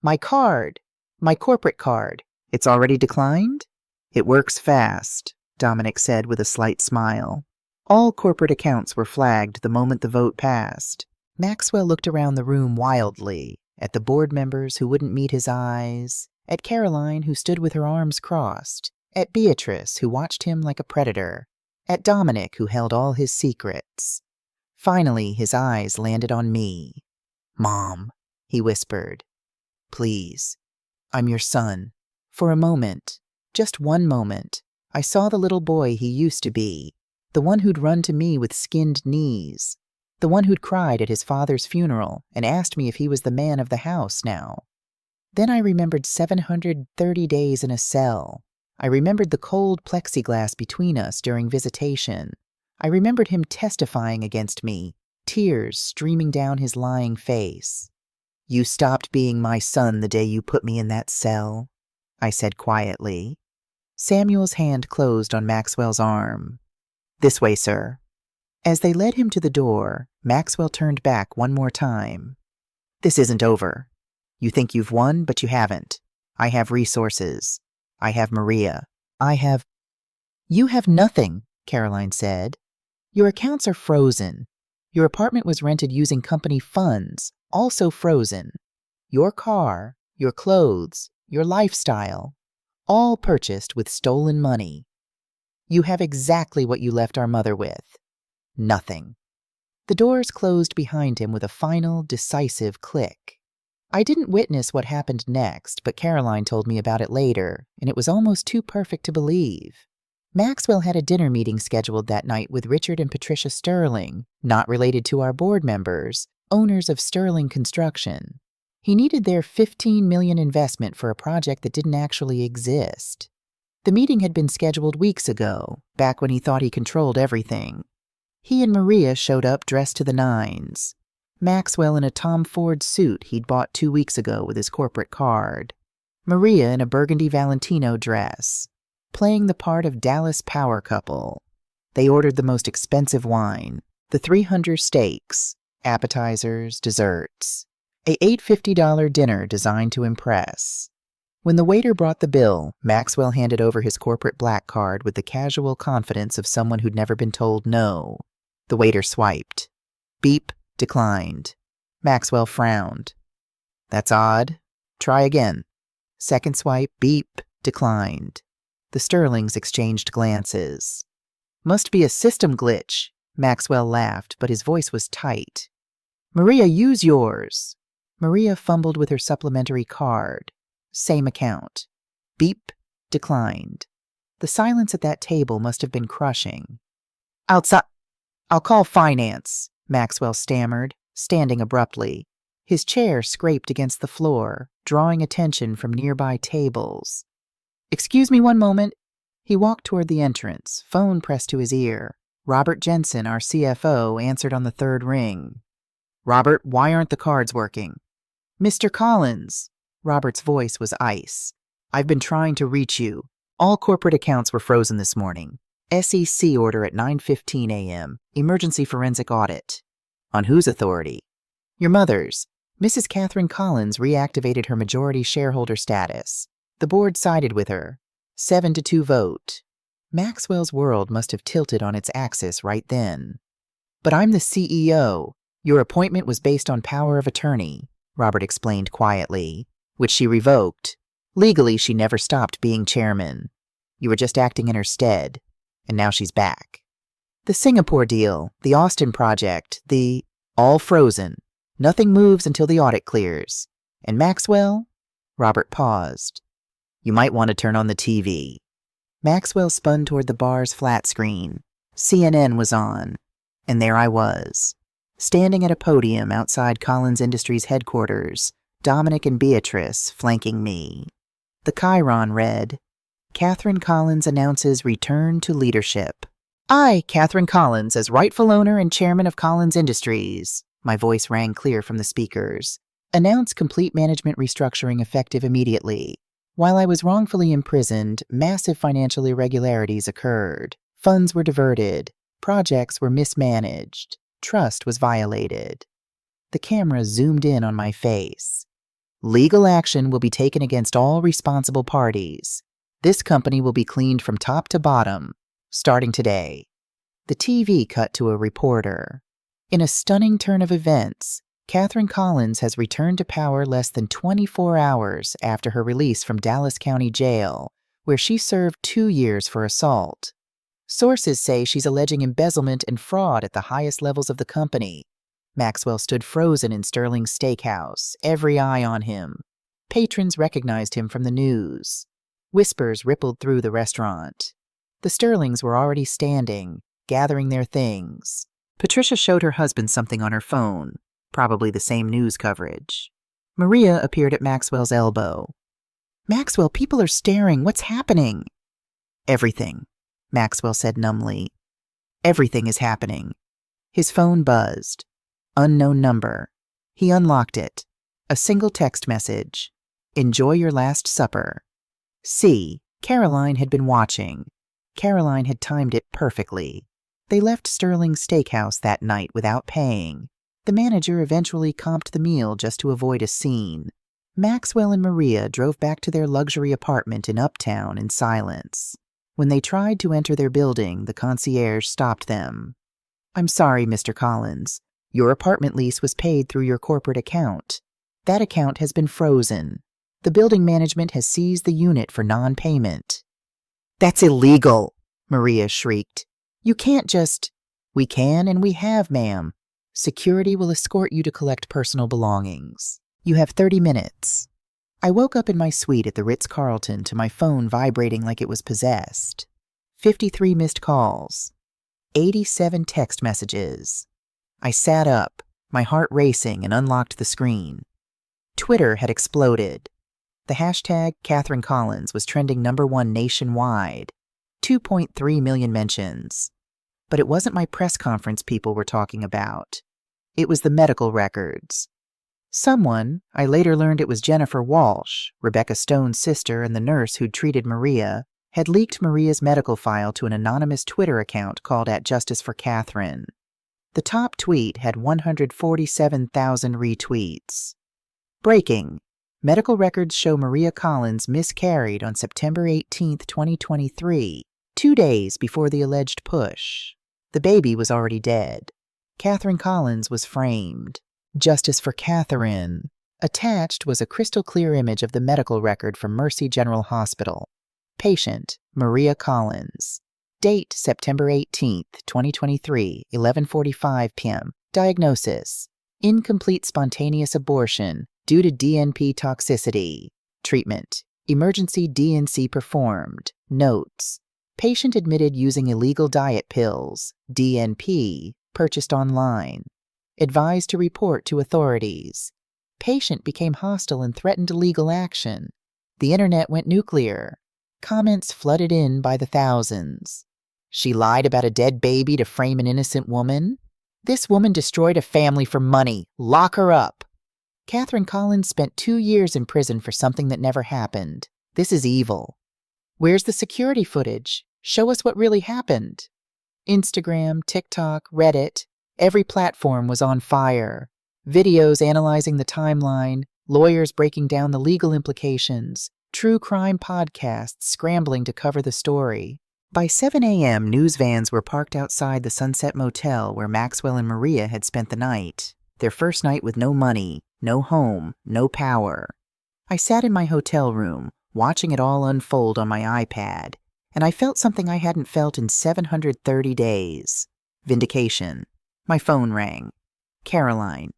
My card. My corporate card. It's already declined? It works fast, Dominic said with a slight smile. All corporate accounts were flagged the moment the vote passed. Maxwell looked around the room wildly, at the board members who wouldn't meet his eyes, at Caroline who stood with her arms crossed, at Beatrice who watched him like a predator, at Dominic who held all his secrets. Finally, his eyes landed on me. Mom, he whispered. Please, I'm your son. For a moment, just one moment, I saw the little boy he used to be, the one who'd run to me with skinned knees, the one who'd cried at his father's funeral and asked me if he was the man of the house now. Then I remembered 730 days in a cell. I remembered the cold plexiglass between us during visitation. I remembered him testifying against me, tears streaming down his lying face. You stopped being my son the day you put me in that cell, I said quietly. Samuel's hand closed on Maxwell's arm. This way, sir. As they led him to the door, Maxwell turned back one more time. This isn't over. You think you've won, but you haven't. I have resources. I have Maria. You have nothing, Caroline said. Your accounts are frozen. Your apartment was rented using company funds, also frozen. Your car, your clothes, your lifestyle, all purchased with stolen money. You have exactly what you left our mother with. Nothing. The doors closed behind him with a final, decisive click. I didn't witness what happened next, but Caroline told me about it later, and it was almost too perfect to believe. Maxwell had a dinner meeting scheduled that night with Richard and Patricia Sterling, not related to our board members, owners of Sterling Construction. He needed their $15 million investment for a project that didn't actually exist. The meeting had been scheduled weeks ago, back when he thought he controlled everything. He and Maria showed up dressed to the nines. Maxwell in a Tom Ford suit he'd bought 2 weeks ago with his corporate card. Maria in a burgundy Valentino dress, playing the part of Dallas power couple. They ordered the most expensive wine, the 300 steaks, appetizers, desserts, a $850 dinner designed to impress. When the waiter brought the bill, Maxwell handed over his corporate black card with the casual confidence of someone who'd never been told no. The waiter swiped. Beep, declined. Maxwell frowned. That's odd. Try again. Second swipe, beep, declined. The Sterlings exchanged glances. Must be a system glitch, Maxwell laughed, but his voice was tight. Maria, use yours. Maria fumbled with her supplementary card. Same account. Beep, declined. The silence at that table must have been crushing. I'll call finance, Maxwell stammered, standing abruptly. His chair scraped against the floor, drawing attention from nearby tables. "Excuse me one moment." He walked toward the entrance, phone pressed to his ear. Robert Jensen, our CFO, answered on the third ring. "Robert, why aren't the cards working?" "Mr. Collins." Robert's voice was ice. "I've been trying to reach you. All corporate accounts were frozen this morning. SEC order at 9:15 a.m. Emergency forensic audit." "On whose authority?" "Your mother's. Mrs. Catherine Collins reactivated her majority shareholder status. The board sided with her. 7-2 vote." Maxwell's world must have tilted on its axis right then. "But I'm the CEO. Your appointment was based on power of attorney," Robert explained quietly, "which she revoked. Legally, she never stopped being chairman. You were just acting in her stead, and now she's back. The Singapore deal, the Austin project, all frozen. Nothing moves until the audit clears. And Maxwell?" Robert paused. "You might want to turn on the TV." Maxwell spun toward the bar's flat screen. CNN was on, and there I was, standing at a podium outside Collins Industries headquarters, Dominic and Beatrice flanking me. The chyron read, "Catherine Collins announces return to leadership. I, Catherine Collins, as rightful owner and chairman of Collins Industries," my voice rang clear from the speakers, "announce complete management restructuring effective immediately. While I was wrongfully imprisoned, massive financial irregularities occurred. Funds were diverted. Projects were mismanaged. Trust was violated." The camera zoomed in on my face. "Legal action will be taken against all responsible parties. This company will be cleaned from top to bottom, starting today." The TV cut to a reporter. "In a stunning turn of events, Catherine Collins has returned to power less than 24 hours after her release from Dallas County Jail, where she served 2 years for assault. Sources say she's alleging embezzlement and fraud at the highest levels of the company." Maxwell stood frozen in Sterling's Steakhouse, every eye on him. Patrons recognized him from the news. Whispers rippled through the restaurant. The Sterlings were already standing, gathering their things. Patricia showed her husband something on her phone, probably the same news coverage. Maria appeared at Maxwell's elbow. "Maxwell, people are staring. What's happening?" "Everything," Maxwell said numbly. "Everything is happening." His phone buzzed. Unknown number. He unlocked it. A single text message. "Enjoy your last supper." See, Caroline had been watching. Caroline had timed it perfectly. They left Sterling's Steakhouse that night without paying. The manager eventually comped the meal just to avoid a scene. Maxwell and Maria drove back to their luxury apartment in Uptown in silence. When they tried to enter their building, the concierge stopped them. "I'm sorry, Mr. Collins. Your apartment lease was paid through your corporate account. That account has been frozen. The building management has seized the unit for non-payment." "That's illegal," Maria shrieked. "You can't just—" "We can and we have, ma'am. Security will escort you to collect personal belongings. You have 30 minutes. I woke up in my suite at the Ritz-Carlton to my phone vibrating like it was possessed. 53 missed calls. 87 text messages. I sat up, my heart racing, and unlocked the screen. Twitter had exploded. The hashtag Catherine Collins was trending #1 nationwide. 2.3 million mentions. But it wasn't my press conference people were talking about. It was the medical records. Someone, I later learned it was Jennifer Walsh, Rebecca Stone's sister and the nurse who'd treated Maria, had leaked Maria's medical file to an anonymous Twitter account called @JusticeForCatherine. The top tweet had 147,000 retweets. Breaking. Medical records show Maria Collins miscarried on September 18, 2023, 2 days before the alleged push. The baby was already dead. Catherine Collins was framed. Justice for Catherine. Attached was a crystal-clear image of the medical record from Mercy General Hospital. Patient, Maria Collins. Date, September 18, 2023, 11:45 p.m. Diagnosis, incomplete spontaneous abortion due to DNP toxicity. Treatment, emergency DNC performed. Notes, patient admitted using illegal diet pills, DNP, purchased online. Advised to report to authorities. Patient became hostile and threatened legal action. The internet went nuclear. Comments flooded in by the thousands. She lied about a dead baby to frame an innocent woman. This woman destroyed a family for money. Lock her up. Catherine Collins spent 2 years in prison for something that never happened. This is evil. Where's the security footage? Show us what really happened. Instagram, TikTok, Reddit, every platform was on fire. Videos analyzing the timeline, lawyers breaking down the legal implications, true crime podcasts scrambling to cover the story. By 7 a.m., news vans were parked outside the Sunset Motel where Maxwell and Maria had spent the night. Their first night with no money, no home, no power. I sat in my hotel room, watching it all unfold on my iPad, and I felt something I hadn't felt in 730 days. Vindication. My phone rang. Caroline.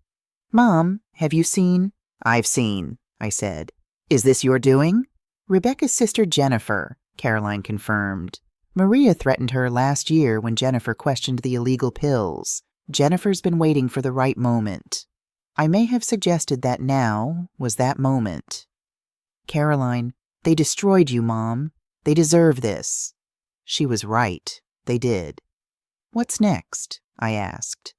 "Mom, have you seen?" "I've seen," I said. "Is this your doing?" "Rebecca's sister Jennifer," Caroline confirmed. "Maria threatened her last year when Jennifer questioned the illegal pills. Jennifer's been waiting for the right moment. I may have suggested that now was that moment." "Caroline, they destroyed you, Mom. They deserve this." She was right. They did. "What's next?" I asked.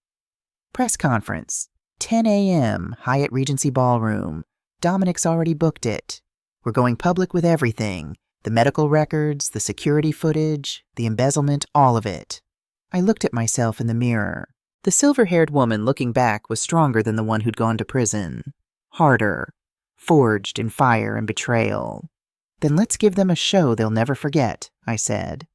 "Press conference. 10 a.m., Hyatt Regency Ballroom. Dominic's already booked it. We're going public with everything. The medical records, the security footage, the embezzlement, all of it." I looked at myself in the mirror. The silver-haired woman looking back was stronger than the one who'd gone to prison. Harder. Forged in fire and betrayal. "Then let's give them a show they'll never forget," I said.